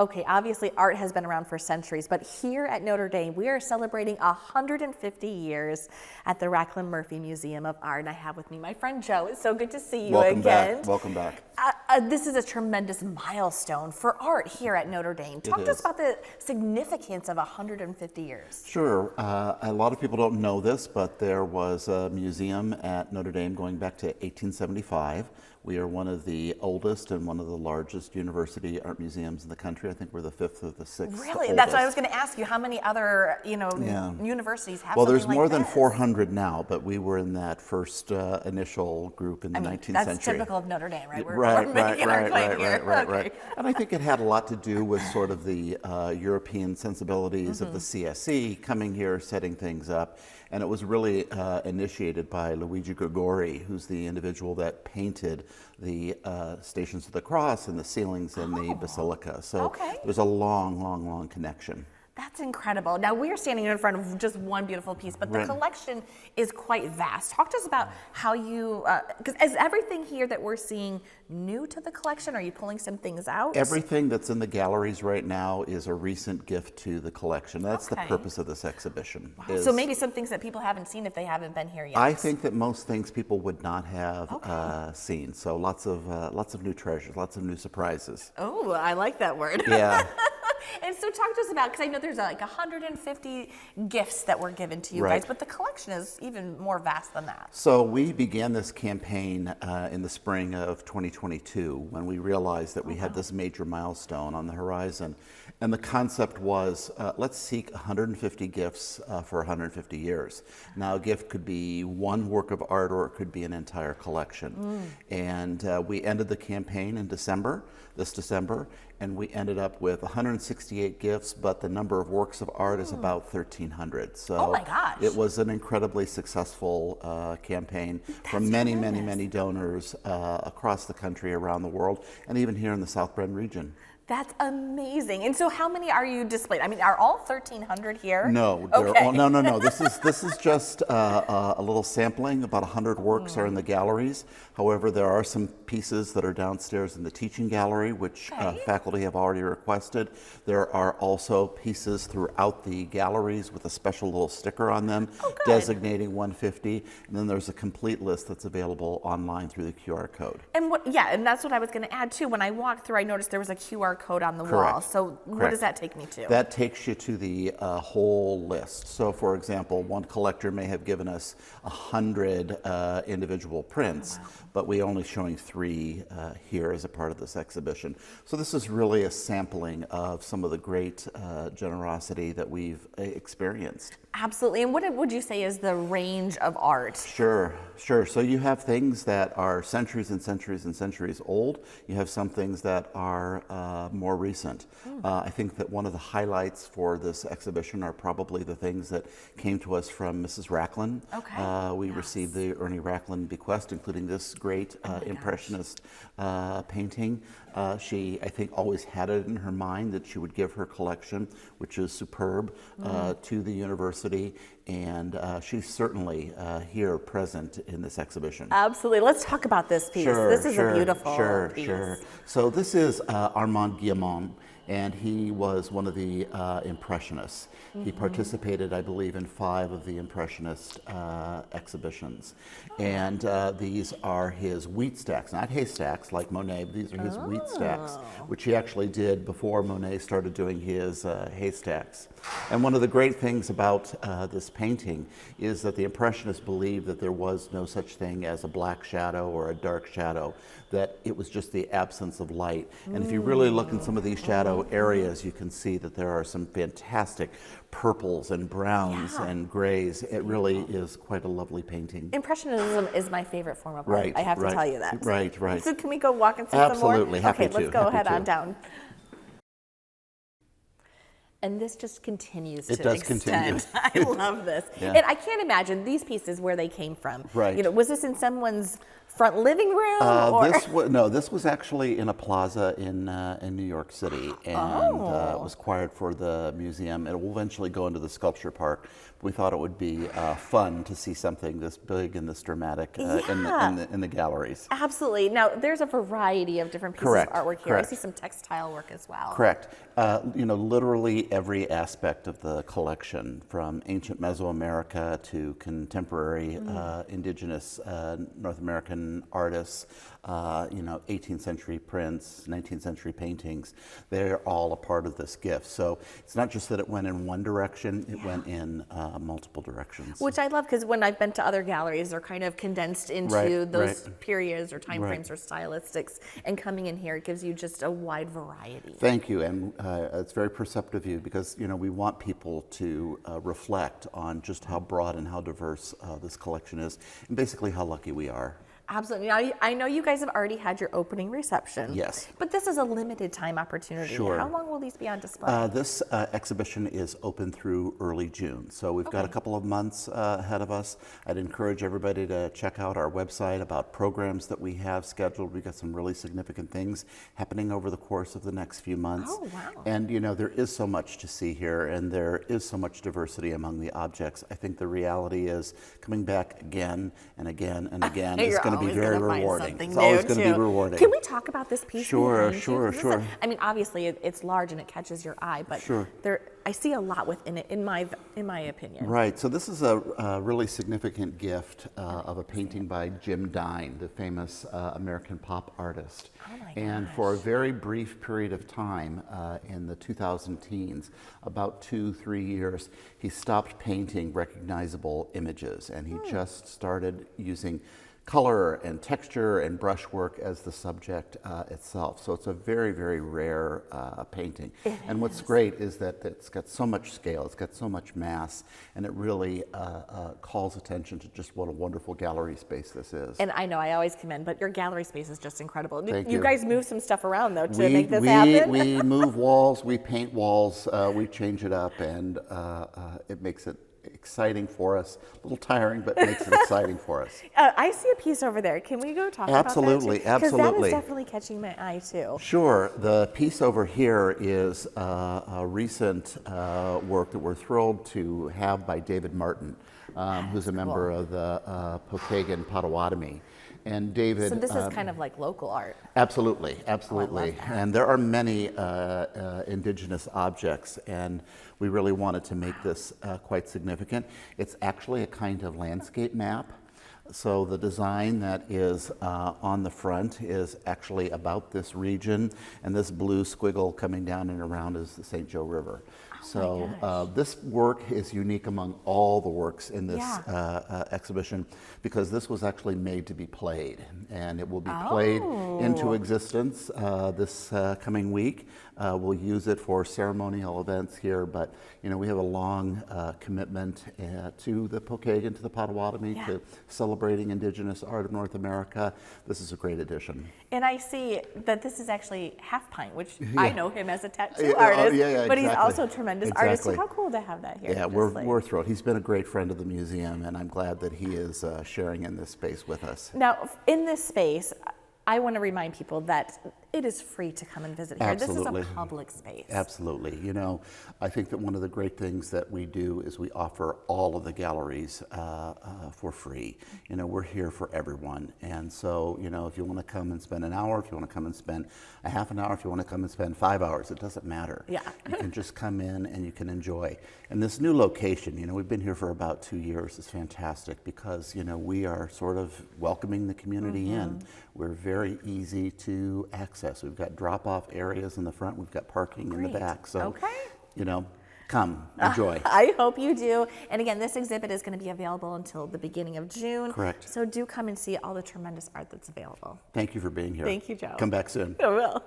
okay, obviously art has been around for centuries, but here at Notre Dame, we are celebrating 150 years at the Raclin Murphy Museum of Art. And I have with me my friend Joe. It's so good to see you again. Welcome back. This is a tremendous milestone for art here at Notre Dame. Talk to us about the significance of 150 years. Sure. A lot of people don't know this, but there was a museum at Notre Dame going back to 1875. We are one of the oldest and one of the largest university art museums in the country. I think we're the fifth or the sixth. Really? Oldest. That's what I was going to ask you. How many other, universities have Well, something there's more like than this? 400 now, but we were in that first initial group in the 19th century. That's typical of Notre Dame, right? Right. Okay. And I think it had a lot to do with sort of the European sensibilities of the CSE coming here, setting things up. And it was really initiated by Luigi Gregori, who's the individual that painted the Stations of the Cross and the ceilings in the Basilica. So there's a long connection. That's incredible. Now we're standing in front of just one beautiful piece, but the collection is quite vast. Talk to us about how you, because is everything here that we're seeing new to the collection? Are you pulling some things out? Everything that's in the galleries right now is a recent gift to the collection. That's the purpose of this exhibition. Wow. So maybe some things that people haven't seen if they haven't been here yet. I think that most things people would not have seen. So lots of new treasures, lots of new surprises. Oh, I like that word. Yeah. And so talk to us about, because I know there's like 150 gifts that were given to you guys, but the collection is even more vast than that. So we began this campaign in the spring of 2022 when we realized that we had this major milestone on the horizon. And the concept was, let's seek 150 gifts for 150 years. Now, a gift could be one work of art or it could be an entire collection. And we ended the campaign in this December, and we ended up with 168 gifts, but the number of works of art is about 1,300. So oh my gosh. It was an incredibly successful campaign from many donors across the country, around the world, and even here in the South Bend region. That's amazing. And so how many are you displayed? I mean, are all 1,300 here? No, no. This is just a little sampling. About 100 works are in the galleries. However, there are some pieces that are downstairs in the teaching gallery, which faculty have already requested. There are also pieces throughout the galleries with a special little sticker on them designating 150. And then there's a complete list that's available online through the QR code. And and that's what I was going to add too. When I walked through, I noticed there was a QR code on the wall. So what does that take me to? That takes you to the whole list. So for example, one collector may have given us 100 individual prints, but we're only showing 3 here as a part of this exhibition. So this is really a sampling of some of the great generosity that we've experienced. Absolutely. And what would you say is the range of art? Sure. So you have things that are centuries and centuries and centuries old. You have some things that are more recent. I think that one of the highlights for this exhibition are probably the things that came to us from Mrs. Raclin. We received the Ernie Raclin bequest, including this great Impressionist painting. She, I think, always had it in her mind that she would give her collection, which is superb, to the university, and she's certainly here present in this exhibition. Absolutely. Let's talk about this piece. This is a beautiful piece. Sure. So this is Armand Guillemot, and he was one of the Impressionists. He participated, I believe, in 5 of the Impressionist exhibitions. And these are his wheat stacks, not haystacks like Monet, but these are his wheat stacks, which he actually did before Monet started doing his haystacks. And one of the great things about this painting is that the Impressionists believed that there was no such thing as a black shadow or a dark shadow, that it was just the absence of light. And if you really look in some of these shadow areas, you can see that there are some fantastic purples and browns and grays. It really is quite a lovely painting. Impressionism is my favorite form of art. I have to tell you that. Right. So can we go walk and see some more? Absolutely, happy to. Okay, let's go ahead on down. And this just continues to extend. I love this. And I can't imagine these pieces where they came from. Right. Was this in someone's front living room? Or? This was actually in a plaza in New York City, and it was acquired for the museum. It will eventually go into the sculpture park. We thought it would be fun to see something this big and this dramatic in the galleries. Absolutely. Now, there's a variety of different pieces of artwork here. I see some textile work as well. Correct. Literally every aspect of the collection, from ancient Mesoamerica to contemporary indigenous North American artists, 18th century prints, 19th century paintings, they're all a part of this gift. So it's not just that it went in one direction, it went in multiple directions. Which I love, because when I've been to other galleries, they're kind of condensed into those periods or time frames or stylistics, and coming in here, it gives you just a wide variety. Thank you, and it's very perceptive of you, because we want people to reflect on just how broad and how diverse this collection is, and basically how lucky we are. Absolutely. Now, I know you guys have already had your opening reception. Yes. But this is a limited time opportunity. Sure. How long will these be on display? This exhibition is open through early June, so we've got a couple of months ahead of us. I'd encourage everybody to check out our website about programs that we have scheduled. We've got some really significant things happening over the course of the next few months. Oh, wow. And there is so much to see here, and there is so much diversity among the objects. I think the reality is coming back again and again and again is going to be very rewarding. It's always going to be rewarding. Can we talk about this piece? Sure. I mean, obviously it's large and it catches your eye, but I see a lot within it, in my opinion. Right. So this is a really significant gift of a painting by Jim Dine, the famous American pop artist. Oh my and gosh. for a very brief period of time in the 2010s, about 2-3 years, he stopped painting recognizable images, and he just started using color and texture and brushwork as the subject itself. So it's a very, very rare painting. And what's great is that it's got so much scale, it's got so much mass, and it really calls attention to just what a wonderful gallery space this is. And I know I always commend, but your gallery space is just incredible. Thank you guys move some stuff around, though, to make this happen? We move walls, we paint walls, we change it up, and it makes it exciting for us. A little tiring, but makes it exciting for us. I see a piece over there. Can we go talk about that? Absolutely. Because that is definitely catching my eye, too. Sure. The piece over here is a recent work that we're thrilled to have by David Martin, who's a member of the Pokagon Potawatomi. And David. So this is kind of like local art. Absolutely. Oh, I love that. And there are many indigenous objects, and we really wanted to make this quite significant. It's actually a kind of landscape map. So the design that is on the front is actually about this region, and this blue squiggle coming down and around is the St. Joe River. So this work is unique among all the works in this exhibition, because this was actually made to be played, and it will be played into existence this coming week. We'll use it for ceremonial events here, but we have a long commitment to the Pokagon, to the Potawatomi, to celebrating indigenous art of North America. This is a great addition. And I see that this is actually Half Pint, which I know him as a tattoo artist, but he's also a tremendous artist. So how cool to have that here. Yeah, we're thrilled. He's been a great friend of the museum, and I'm glad that he is sharing in this space with us. Now, in this space, I want to remind people that it is free to come and visit here. Absolutely. This is a public space. Absolutely. I think that one of the great things that we do is we offer all of the galleries for free. We're here for everyone. And so, if you want to come and spend an hour, if you want to come and spend a half an hour, if you want to come and spend 5 hours, it doesn't matter. Yeah. You can just come in and you can enjoy. And this new location, we've been here for about 2 years, is fantastic, because, we are sort of welcoming the community in. We're very easy to access. We've got drop-off areas in the front. We've got parking in the back. So, come, enjoy. I hope you do. And again, this exhibit is going to be available until the beginning of June. Correct. So do come and see all the tremendous art that's available. Thank you for being here. Thank you, Joe. Come back soon. I will.